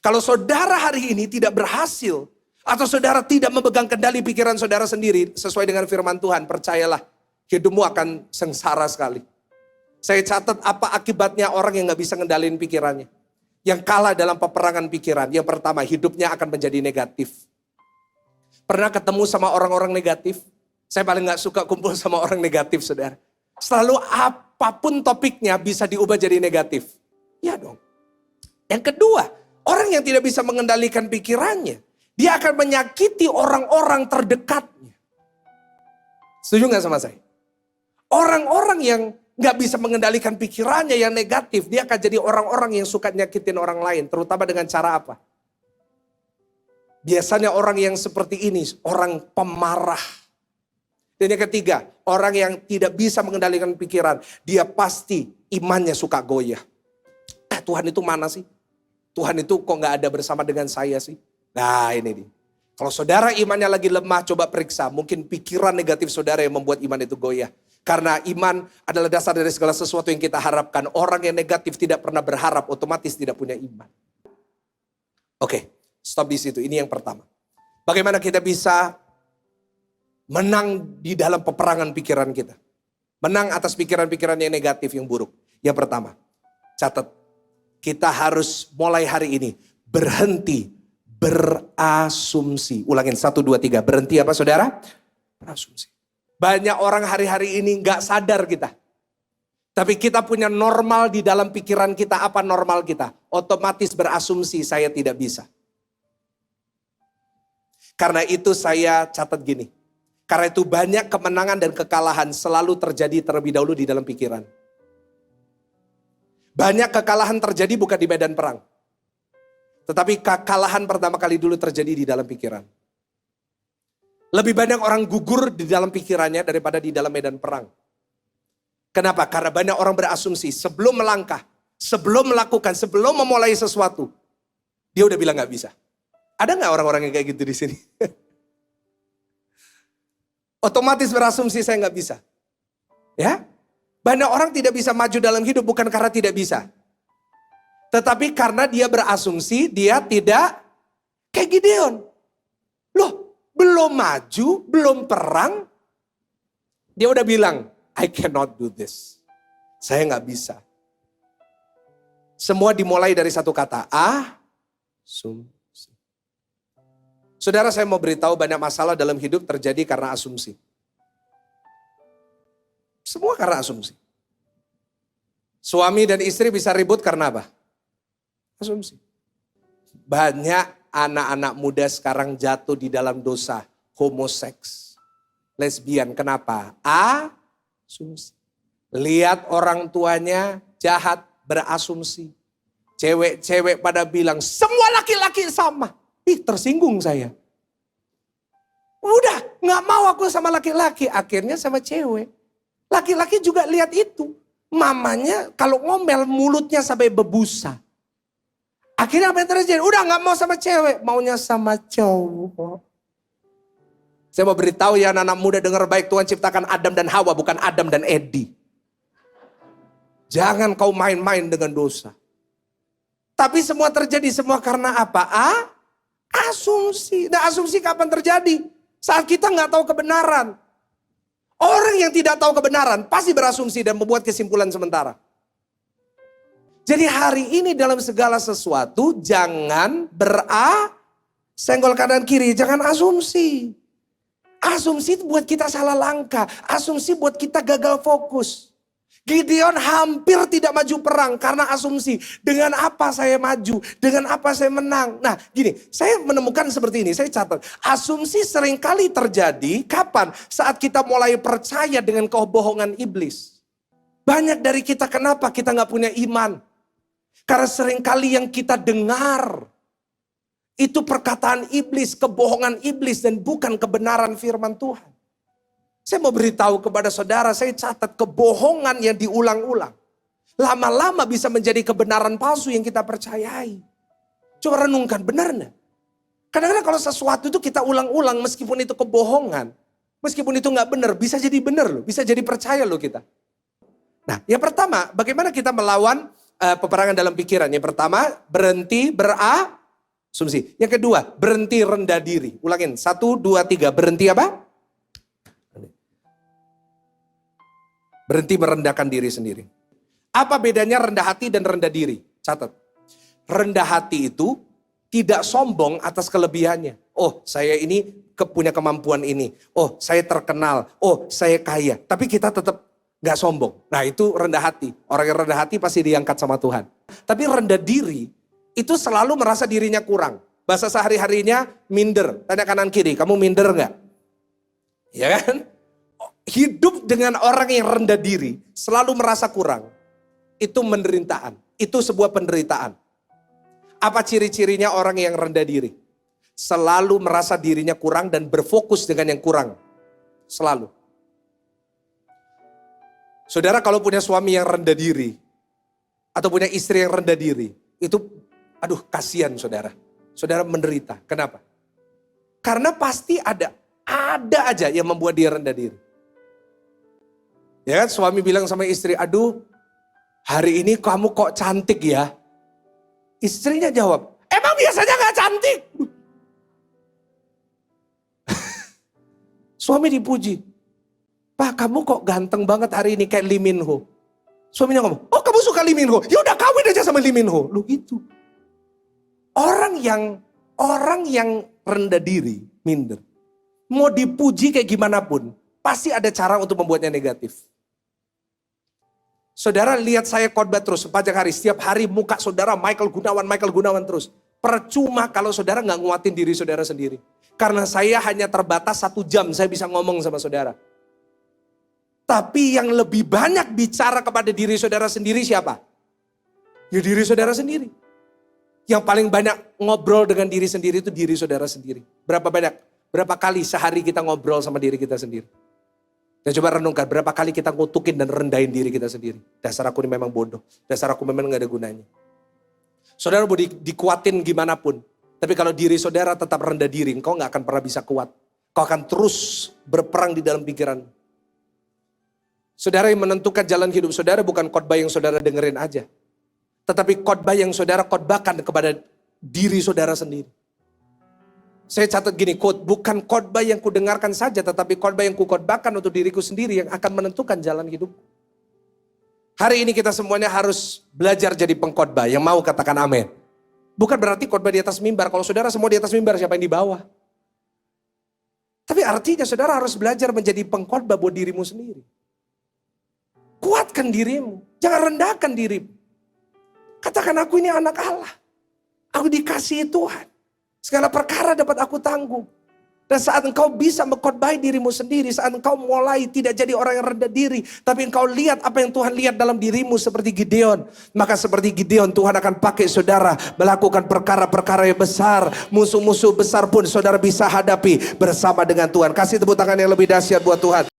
Kalau saudara hari ini tidak berhasil, atau saudara tidak memegang kendali pikiran saudara sendiri sesuai dengan firman Tuhan, percayalah hidupmu akan sengsara sekali. Saya catat apa akibatnya orang yang gak bisa ngendalin pikirannya. Yang kalah dalam peperangan pikiran. Yang pertama, hidupnya akan menjadi negatif. Pernah ketemu sama orang-orang negatif? Saya paling gak suka kumpul sama orang negatif, saudara. Selalu apapun topiknya bisa diubah jadi negatif. Ya dong. Yang kedua, orang yang tidak bisa mengendalikan pikirannya, dia akan menyakiti orang-orang terdekatnya. Setuju gak sama saya? Orang-orang yang gak bisa mengendalikan pikirannya yang negatif, dia akan jadi orang-orang yang suka nyakitin orang lain. Terutama dengan cara apa? Biasanya orang yang seperti ini, orang pemarah. Dan yang ketiga, orang yang tidak bisa mengendalikan pikiran, dia pasti imannya suka goyah. Tuhan itu mana sih? Tuhan itu kok gak ada bersama dengan saya sih? Nah ini nih. Kalau saudara imannya lagi lemah, coba periksa. Mungkin pikiran negatif saudara yang membuat iman itu goyah. Karena iman adalah dasar dari segala sesuatu yang kita harapkan. Orang yang negatif tidak pernah berharap, otomatis tidak punya iman. Oke, stop di situ. Ini yang pertama. Bagaimana kita bisa menang di dalam peperangan pikiran kita. Menang atas pikiran-pikiran yang negatif, yang buruk. Yang pertama, catat. Kita harus mulai hari ini berhenti berasumsi. Ulangin 1, 2, 3. Berhenti apa saudara? Berasumsi. Banyak orang hari-hari ini gak sadar kita. Tapi kita punya normal di dalam pikiran kita. Apa normal kita? Otomatis berasumsi saya tidak bisa. Karena itu saya catat gini. Karena itu banyak kemenangan dan kekalahan selalu terjadi terlebih dahulu di dalam pikiran. Banyak kekalahan terjadi bukan di medan perang. Tetapi kekalahan pertama kali dulu terjadi di dalam pikiran. Lebih banyak orang gugur di dalam pikirannya daripada di dalam medan perang. Kenapa? Karena banyak orang berasumsi sebelum melangkah, sebelum melakukan, sebelum memulai sesuatu. Dia udah bilang gak bisa. Ada gak orang-orang yang kayak gitu di sini? Otomatis berasumsi saya gak bisa. Ya? Banyak orang tidak bisa maju dalam hidup bukan karena tidak bisa. Tetapi karena dia berasumsi dia tidak kayak Gideon. Loh, belum maju, belum perang. Dia udah bilang, I cannot do this. Saya gak bisa. Semua dimulai dari satu kata, asumsi. Saudara, saya mau beritahu banyak masalah dalam hidup terjadi karena asumsi. Semua karena asumsi. Suami dan istri bisa ribut karena apa? Asumsi. Banyak anak-anak muda sekarang jatuh di dalam dosa homoseks, lesbian. Kenapa? Asumsi. Lihat orang tuanya jahat, berasumsi. Cewek-cewek pada bilang semua laki-laki sama. Tersinggung saya. Udah gak mau aku sama laki-laki, akhirnya sama cewek. Laki-laki juga lihat itu. Mamanya kalau ngomel mulutnya sampai berbusa. Akhirnya apa yang terjadi? Udah gak mau sama cewek, maunya sama cowok. Saya mau beritahu ya anak-anak muda, dengar baik, Tuhan ciptakan Adam dan Hawa, bukan Adam dan Edi. Jangan kau main-main dengan dosa. Tapi semua terjadi semua karena apa? Asumsi. Nah, asumsi kapan terjadi? Saat kita gak tahu kebenaran. Orang yang tidak tahu kebenaran pasti berasumsi dan membuat kesimpulan sementara. Jadi hari ini dalam segala sesuatu jangan senggol kanan kiri, jangan asumsi. Asumsi itu buat kita salah langkah, asumsi buat kita gagal fokus. Gideon hampir tidak maju perang karena asumsi. Dengan apa saya maju? Dengan apa saya menang? Nah gini, saya menemukan seperti ini, saya catat. Asumsi seringkali terjadi kapan? Saat kita mulai percaya dengan kebohongan iblis. Banyak dari kita kenapa kita gak punya iman? Karena seringkali yang kita dengar itu perkataan iblis, kebohongan iblis dan bukan kebenaran firman Tuhan. Saya mau beritahu kepada saudara, saya catat kebohongan yang diulang-ulang. Lama-lama bisa menjadi kebenaran palsu yang kita percayai. Coba renungkan, benar gak? Kadang-kadang kalau sesuatu itu kita ulang-ulang meskipun itu kebohongan. Meskipun itu gak benar, bisa jadi benar loh. Bisa jadi percaya loh kita. Nah, yang pertama, bagaimana kita melawan peperangan dalam pikiran? Yang pertama, berhenti berasumsi. Yang kedua, berhenti rendah diri. Ulangin, 1, 2, 3. Berhenti apa? Berhenti merendahkan diri sendiri. Apa bedanya rendah hati dan rendah diri? Catat. Rendah hati itu tidak sombong atas kelebihannya. Oh, saya ini punya kemampuan ini. Oh, saya terkenal. Oh, saya kaya. Tapi kita tetap gak sombong. Nah, itu rendah hati. Orang yang rendah hati pasti diangkat sama Tuhan. Tapi rendah diri itu selalu merasa dirinya kurang. Bahasa sehari-harinya minder. Tanya kanan kiri, kamu minder gak? Ya kan? Hidup dengan orang yang rendah diri, selalu merasa kurang. Itu penderitaan. Itu sebuah penderitaan. Apa ciri-cirinya orang yang rendah diri? Selalu merasa dirinya kurang dan berfokus dengan yang kurang. Selalu. Saudara kalau punya suami yang rendah diri, atau punya istri yang rendah diri, itu aduh kasihan saudara. Saudara menderita. Kenapa? Karena pasti ada aja yang membuat dia rendah diri. Ya kan, suami bilang sama istri, aduh hari ini kamu kok cantik ya. Istrinya jawab, emang biasanya gak cantik? Suami dipuji, Pak kamu kok ganteng banget hari ini kayak Lee Min Ho. Suaminya ngomong, oh kamu suka Lee Min Ho? Ya udah kawin aja sama Lee Min Ho. Lu gitu. Orang yang rendah diri, minder. Mau dipuji kayak gimana pun, pasti ada cara untuk membuatnya negatif. Saudara lihat saya khotbah terus sepanjang hari. Setiap hari muka saudara Michael Gunawan terus. Percuma kalau saudara gak nguatin diri saudara sendiri. Karena saya hanya terbatas 1 jam saya bisa ngomong sama saudara. Tapi yang lebih banyak bicara kepada diri saudara sendiri siapa? Ya diri saudara sendiri. Yang paling banyak ngobrol dengan diri sendiri itu diri saudara sendiri. Berapa banyak? Berapa kali sehari kita ngobrol sama diri kita sendiri? Dan coba renungkan berapa kali kita ngutukin dan rendahin diri kita sendiri. Dasar aku ini memang bodoh. Dasar aku memang gak ada gunanya. Saudara mau dikuatin gimana pun. Tapi kalau diri saudara tetap rendah diri, engkau gak akan pernah bisa kuat. Kau akan terus berperang di dalam pikiran. Saudara yang menentukan jalan hidup saudara bukan khotbah yang saudara dengerin aja. Tetapi khotbah yang saudara khotbahkan kepada diri saudara sendiri. Saya catat gini, bukan khotbah yang kudengarkan saja, tetapi khotbah yang kukhotbahkan untuk diriku sendiri yang akan menentukan jalan hidup. Hari ini kita semuanya harus belajar jadi pengkhotbah, yang mau katakan amin. Bukan berarti khotbah di atas mimbar, kalau saudara semua di atas mimbar, siapa yang di bawah? Tapi artinya saudara harus belajar menjadi pengkhotbah buat dirimu sendiri. Kuatkan dirimu, jangan rendahkan dirimu. Katakan aku ini anak Allah, aku dikasihi Tuhan. Segala perkara dapat aku tanggung. Dan saat engkau bisa mengkhotbahi dirimu sendiri, saat engkau mulai tidak jadi orang yang rendah diri, tapi engkau lihat apa yang Tuhan lihat dalam dirimu seperti Gideon. Maka seperti Gideon Tuhan akan pakai saudara melakukan perkara-perkara yang besar. Musuh-musuh besar pun saudara bisa hadapi bersama dengan Tuhan. Kasih tepuk tangan yang lebih dahsyat buat Tuhan.